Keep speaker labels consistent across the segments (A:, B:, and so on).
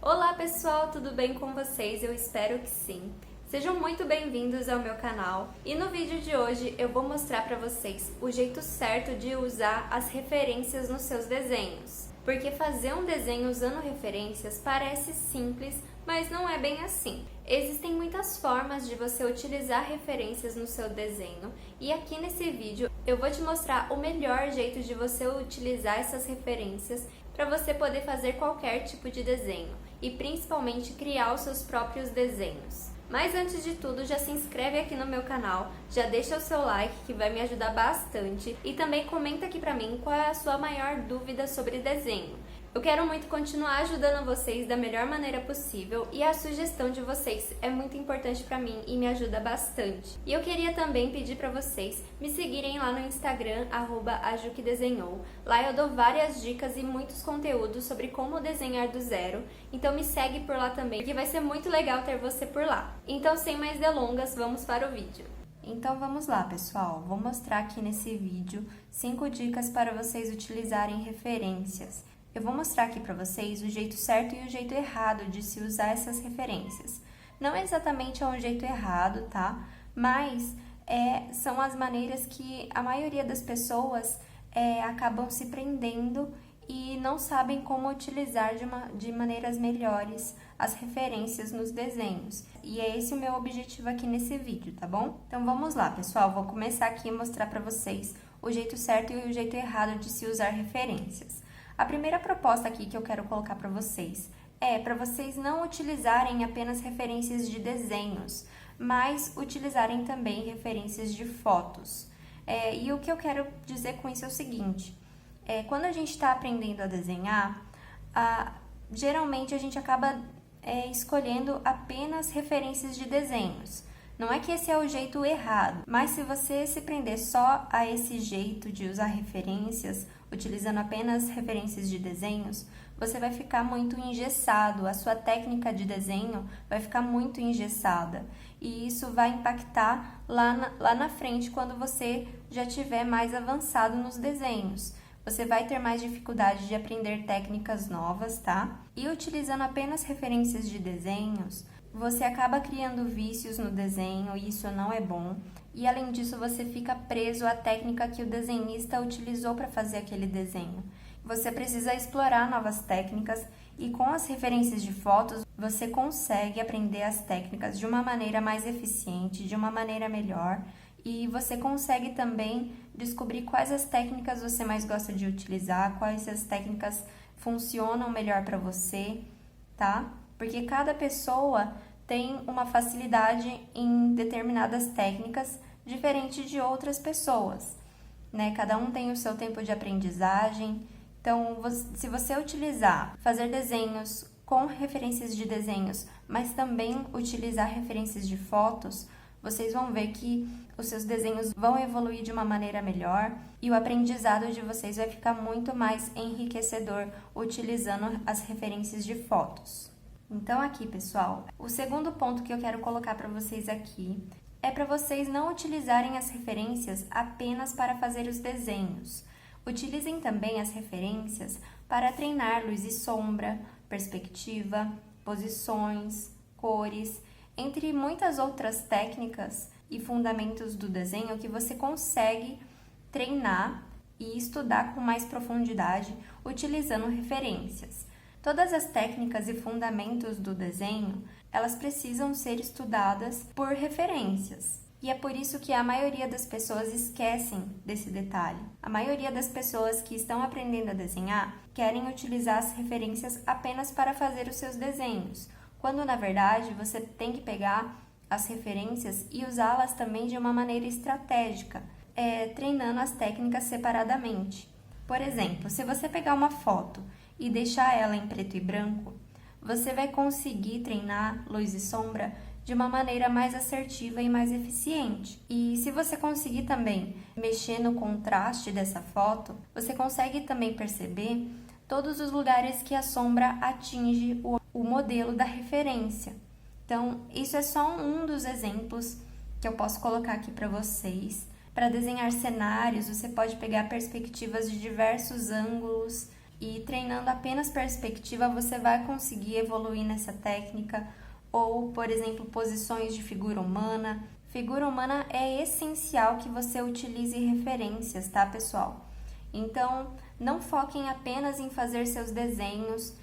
A: Olá pessoal, tudo bem com vocês? Eu espero que sim. Sejam muito bem-vindos ao meu canal e no vídeo de hoje eu vou mostrar para vocês o jeito certo de usar as referências nos seus desenhos. Porque fazer um desenho usando referências parece simples, mas não é bem assim. Existem muitas formas de você utilizar referências no seu desenho e aqui nesse vídeo eu vou te mostrar o melhor jeito de você utilizar essas referências para você poder fazer qualquer tipo de desenho e principalmente criar os seus próprios desenhos. Mas antes de tudo, já se inscreve aqui no meu canal, já deixa o seu like que vai me ajudar bastante e também comenta aqui pra mim qual é a sua maior dúvida sobre desenho. Eu quero muito continuar ajudando vocês da melhor maneira possível e a sugestão de vocês é muito importante pra mim e me ajuda bastante. E eu queria também pedir pra vocês me seguirem lá no Instagram, @ajuquedesenhou. Lá eu dou várias dicas e muitos conteúdos sobre como desenhar do zero, então me segue por lá também, porque vai ser muito legal ter você por lá. Então, sem mais delongas, vamos para o vídeo. Então vamos lá, pessoal. Vou mostrar aqui nesse vídeo 5 dicas para vocês utilizarem referências. Eu vou mostrar aqui para vocês o jeito certo e o jeito errado de se usar essas referências. Não é exatamente um jeito errado, tá? Mas são as maneiras que a maioria das pessoas acabam se prendendo e não sabem como utilizar de maneiras melhores as referências nos desenhos. E é esse o meu objetivo aqui nesse vídeo, tá bom? Então vamos lá, pessoal. Vou começar aqui a mostrar para vocês o jeito certo e o jeito errado de se usar referências. A primeira proposta aqui que eu quero colocar para vocês é para vocês não utilizarem apenas referências de desenhos, mas utilizarem também referências de fotos. E o que eu quero dizer com isso é o seguinte: quando a gente está aprendendo a desenhar, geralmente a gente acaba escolhendo apenas referências de desenhos. Não é que esse é o jeito errado, mas se você se prender só a esse jeito de usar referências, utilizando apenas referências de desenhos, você vai ficar muito engessado, a sua técnica de desenho vai ficar muito engessada. E isso vai impactar lá na frente, quando você já estiver mais avançado nos desenhos. Você vai ter mais dificuldade de aprender técnicas novas, tá? E utilizando apenas referências de desenhos, você acaba criando vícios no desenho e isso não é bom. E além disso, você fica preso à técnica que o desenhista utilizou para fazer aquele desenho. Você precisa explorar novas técnicas e com as referências de fotos, você consegue aprender as técnicas de uma maneira mais eficiente, de uma maneira melhor. E você consegue também descobrir quais as técnicas você mais gosta de utilizar, quais as técnicas funcionam melhor para você, tá? Porque cada pessoa tem uma facilidade em determinadas técnicas diferente de outras pessoas, né? Cada um tem o seu tempo de aprendizagem. Então, se você fazer desenhos com referências de desenhos, mas também utilizar referências de fotos, vocês vão ver que os seus desenhos vão evoluir de uma maneira melhor e o aprendizado de vocês vai ficar muito mais enriquecedor utilizando as referências de fotos. Então aqui, pessoal, o segundo ponto que eu quero colocar para vocês aqui é para vocês não utilizarem as referências apenas para fazer os desenhos. Utilizem também as referências para treinar luz e sombra, perspectiva, posições, cores, entre muitas outras técnicas e fundamentos do desenho que você consegue treinar e estudar com mais profundidade utilizando referências. Todas as técnicas e fundamentos do desenho, elas precisam ser estudadas por referências. E é por isso que a maioria das pessoas esquecem desse detalhe. A maioria das pessoas que estão aprendendo a desenhar querem utilizar as referências apenas para fazer os seus desenhos, quando na verdade você tem que pegar as referências e usá-las também de uma maneira estratégica, treinando as técnicas separadamente. Por exemplo, se você pegar uma foto e deixar ela em preto e branco, você vai conseguir treinar luz e sombra de uma maneira mais assertiva e mais eficiente. E se você conseguir também mexer no contraste dessa foto, você consegue também perceber todos os lugares que a sombra atinge o modelo da referência. Então, isso é só um dos exemplos que eu posso colocar aqui para vocês. Para desenhar cenários, você pode pegar perspectivas de diversos ângulos e treinando apenas perspectiva você vai conseguir evoluir nessa técnica, ou, por exemplo, posições de figura humana. Figura humana é essencial que você utilize referências, tá, pessoal? Então, não foquem apenas em fazer seus desenhos.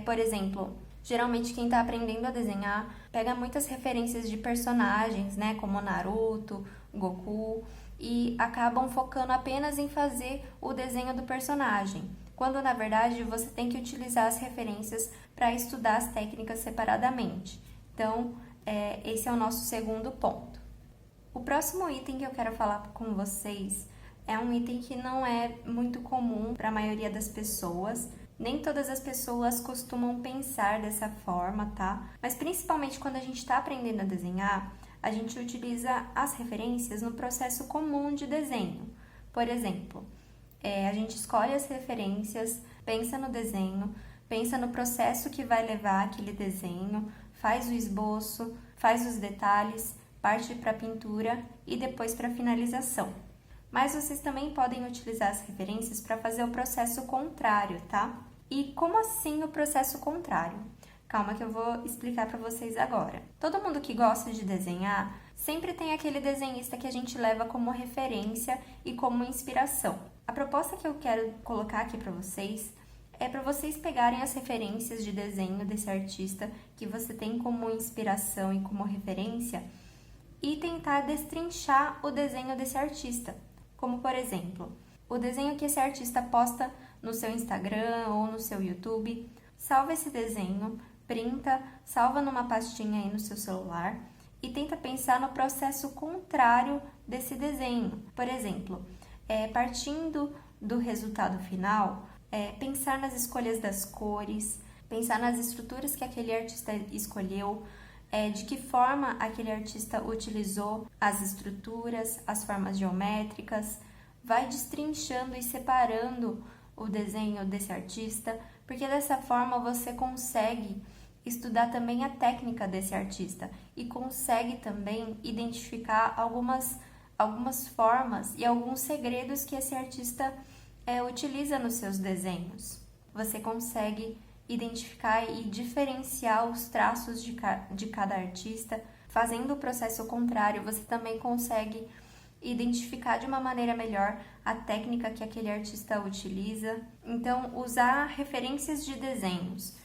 A: Por exemplo, geralmente quem está aprendendo a desenhar pega muitas referências de personagens, né, como Naruto, Goku, e acabam focando apenas em fazer o desenho do personagem, quando na verdade você tem que utilizar as referências para estudar as técnicas separadamente. Então, esse é o nosso segundo ponto. O próximo item que eu quero falar com vocês é um item que não é muito comum para a maioria das pessoas. Nem todas as pessoas costumam pensar dessa forma, tá? Mas principalmente quando a gente está aprendendo a desenhar, a gente utiliza as referências no processo comum de desenho. Por exemplo, a gente escolhe as referências, pensa no desenho, pensa no processo que vai levar aquele desenho, faz o esboço, faz os detalhes, parte para a pintura e depois para a finalização. Mas vocês também podem utilizar as referências para fazer o processo contrário, tá? E como assim o processo contrário? Calma que eu vou explicar para vocês agora. Todo mundo que gosta de desenhar sempre tem aquele desenhista que a gente leva como referência e como inspiração. A proposta que eu quero colocar aqui para vocês é para vocês pegarem as referências de desenho desse artista que você tem como inspiração e como referência e tentar destrinchar o desenho desse artista. Como, por exemplo, o desenho que esse artista posta no seu Instagram ou no seu YouTube. Salva esse desenho, printa, salva numa pastinha aí no seu celular e tenta pensar no processo contrário desse desenho. Por exemplo, partindo do resultado final, pensar nas escolhas das cores, pensar nas estruturas que aquele artista escolheu, de que forma aquele artista utilizou as estruturas, as formas geométricas, vai destrinchando e separando o desenho desse artista, porque dessa forma você consegue estudar também a técnica desse artista e consegue também identificar algumas formas e alguns segredos que esse artista utiliza nos seus desenhos. Você consegue identificar e diferenciar os traços de cada artista. Fazendo o processo contrário, você também consegue identificar de uma maneira melhor a técnica que aquele artista utiliza. Então, usar referências de desenhos,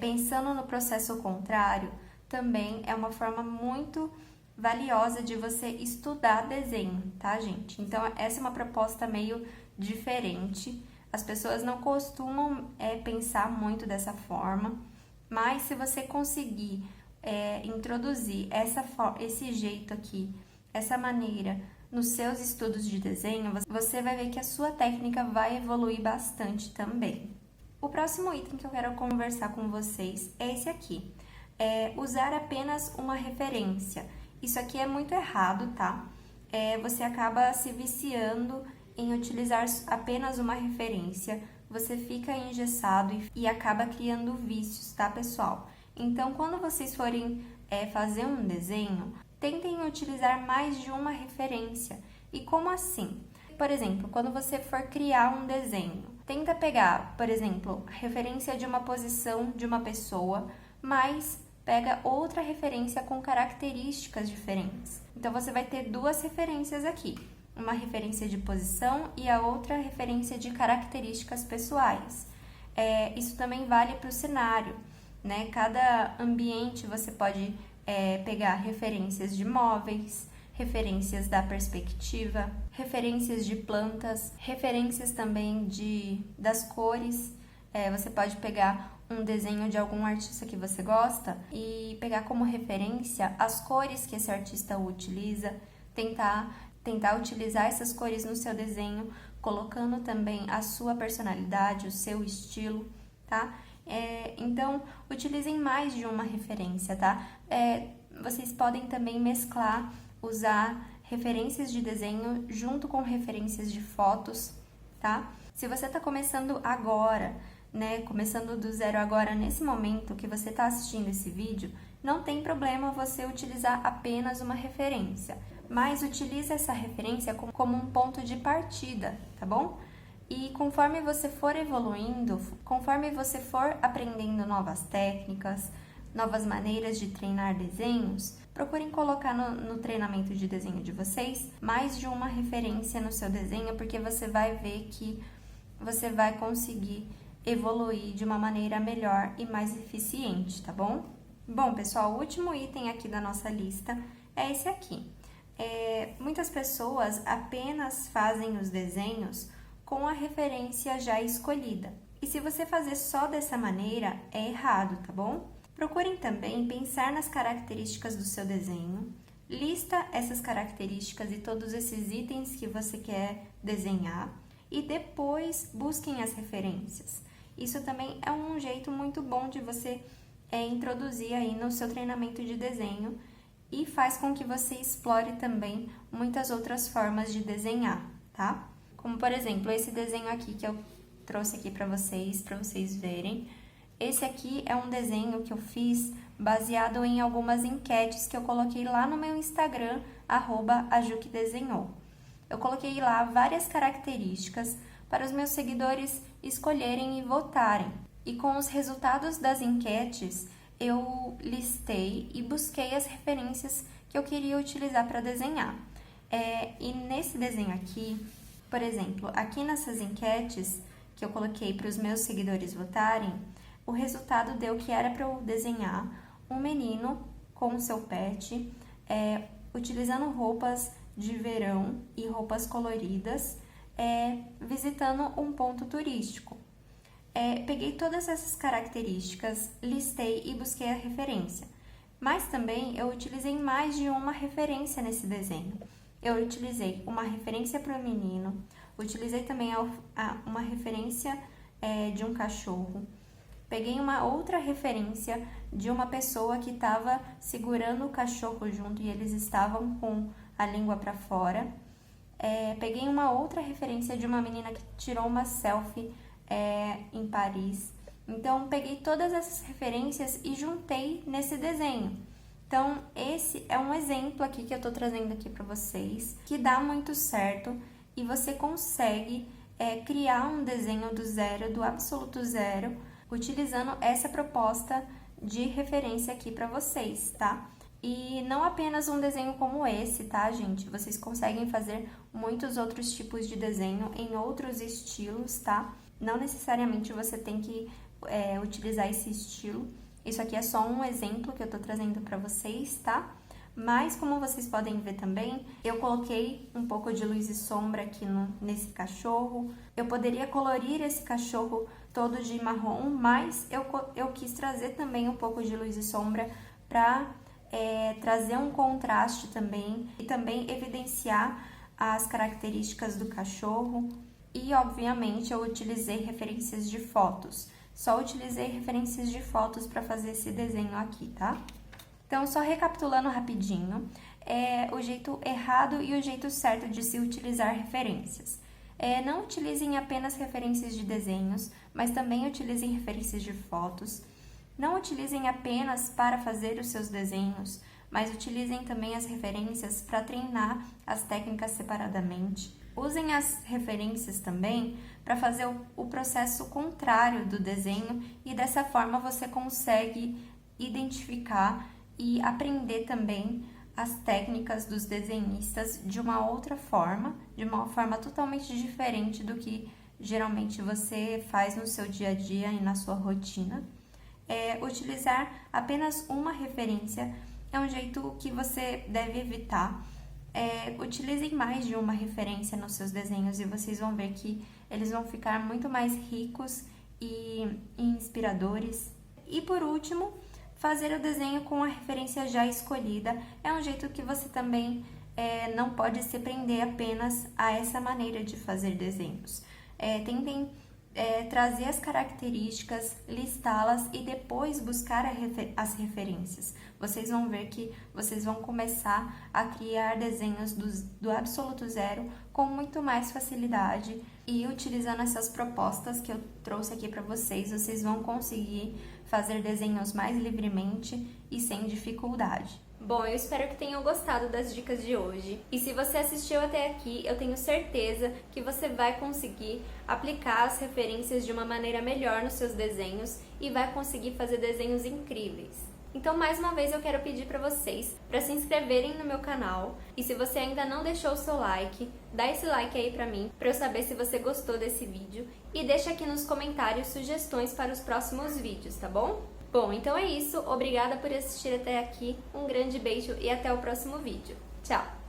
A: pensando no processo contrário, também é uma forma muito valiosa de você estudar desenho, tá, gente? Então, essa é uma proposta meio diferente. As pessoas não costumam pensar muito dessa forma, mas se você conseguir introduzir esse jeito aqui, essa maneira nos seus estudos de desenho, você vai ver que a sua técnica vai evoluir bastante também. O próximo item que eu quero conversar com vocês é esse aqui. Usar apenas uma referência. Isso aqui é muito errado, tá? Você acaba se viciando em utilizar apenas uma referência, você fica engessado e acaba criando vícios, tá, pessoal? Então, quando vocês forem fazer um desenho, tentem utilizar mais de uma referência. E como assim? Por exemplo, quando você for criar um desenho, tenta pegar, por exemplo, referência de uma posição de uma pessoa, mas pega outra referência com características diferentes. Então, você vai ter duas referências aqui. Uma referência de posição e a outra referência de características pessoais. Isso também vale para o cenário, né? Cada ambiente você pode pegar referências de móveis, referências da perspectiva, referências de plantas, referências também das cores. Você pode pegar um desenho de algum artista que você gosta e pegar como referência as cores que esse artista utiliza, tentar utilizar essas cores no seu desenho, colocando também a sua personalidade, o seu estilo, tá? Então, utilizem mais de uma referência, tá? Vocês podem também mesclar, usar referências de desenho junto com referências de fotos, tá? Se você está começando agora, né? Começando do zero agora, nesse momento que você está assistindo esse vídeo, não tem problema você utilizar apenas uma referência, mas utilize essa referência como um ponto de partida, tá bom? E conforme você for evoluindo, conforme você for aprendendo novas técnicas, novas maneiras de treinar desenhos, procurem colocar no treinamento de desenho de vocês mais de uma referência no seu desenho, porque você vai ver que você vai conseguir evoluir de uma maneira melhor e mais eficiente, tá bom? Bom, pessoal, o último item aqui da nossa lista é esse aqui. Muitas pessoas apenas fazem os desenhos com a referência já escolhida. E se você fazer só dessa maneira, é errado, tá bom? Procurem também pensar nas características do seu desenho, lista essas características e todos esses itens que você quer desenhar e depois busquem as referências. Isso também é um jeito muito bom de você introduzir aí no seu treinamento de desenho e faz com que você explore também muitas outras formas de desenhar, tá? Como, por exemplo, esse desenho aqui que eu trouxe aqui para vocês verem. Esse aqui é um desenho que eu fiz baseado em algumas enquetes que eu coloquei lá no meu Instagram, @ajuquedesenhou. Eu coloquei lá várias características para os meus seguidores escolherem e votarem. E com os resultados das enquetes, eu listei e busquei as referências que eu queria utilizar para desenhar. E nesse desenho aqui, por exemplo, aqui nessas enquetes que eu coloquei para os meus seguidores votarem, o resultado deu que era para eu desenhar um menino com o seu pet, utilizando roupas de verão e roupas coloridas, visitando um ponto turístico. Peguei todas essas características, listei e busquei a referência. Mas também eu utilizei mais de uma referência nesse desenho. Eu utilizei uma referência para o menino, utilizei também uma referência de um cachorro. Peguei uma outra referência de uma pessoa que estava segurando o cachorro junto e eles estavam com a língua para fora. Peguei uma outra referência de uma menina que tirou uma selfie em Paris. Então, peguei todas essas referências e juntei nesse desenho. Então, esse é um exemplo aqui que eu tô trazendo aqui para vocês, que dá muito certo e você consegue criar um desenho do zero, do absoluto zero, utilizando essa proposta de referência aqui para vocês, tá? E não apenas um desenho como esse, tá, gente? Vocês conseguem fazer muitos outros tipos de desenho em outros estilos, tá? Não necessariamente você tem que utilizar esse estilo. Isso aqui é só um exemplo que eu tô trazendo para vocês, tá? Mas, como vocês podem ver também, eu coloquei um pouco de luz e sombra aqui nesse cachorro. Eu poderia colorir esse cachorro todo de marrom, mas eu quis trazer também um pouco de luz e sombra para trazer um contraste também e também evidenciar as características do cachorro. E, obviamente, eu utilizei referências de fotos. Só utilizei referências de fotos para fazer esse desenho aqui, tá? Então, só recapitulando rapidinho, o jeito errado e o jeito certo de se utilizar referências. Não utilizem apenas referências de desenhos, mas também utilizem referências de fotos. Não utilizem apenas para fazer os seus desenhos, mas utilizem também as referências para treinar as técnicas separadamente. Usem as referências também para fazer o processo contrário do desenho e dessa forma você consegue identificar e aprender também as técnicas dos desenhistas de uma outra forma, de uma forma totalmente diferente do que geralmente você faz no seu dia a dia e na sua rotina. Utilizar apenas uma referência é um jeito que você deve evitar. Utilizem mais de uma referência nos seus desenhos e vocês vão ver que eles vão ficar muito mais ricos e inspiradores. E por último, fazer o desenho com a referência já escolhida é um jeito que você também não pode se prender apenas a essa maneira de fazer desenhos. Tentem trazer as características, listá-las e depois buscar as referências. Vocês vão ver que vocês vão começar a criar desenhos do absoluto zero com muito mais facilidade e utilizando essas propostas que eu trouxe aqui para vocês, vocês vão conseguir fazer desenhos mais livremente e sem dificuldade. Bom, eu espero que tenham gostado das dicas de hoje. E se você assistiu até aqui, eu tenho certeza que você vai conseguir aplicar as referências de uma maneira melhor nos seus desenhos e vai conseguir fazer desenhos incríveis. Então, mais uma vez, eu quero pedir para vocês para se inscreverem no meu canal. E se você ainda não deixou o seu like, dá esse like aí para mim, para eu saber se você gostou desse vídeo. E deixa aqui nos comentários sugestões para os próximos vídeos, tá bom? Bom, então é isso. Obrigada por assistir até aqui. Um grande beijo e até o próximo vídeo. Tchau!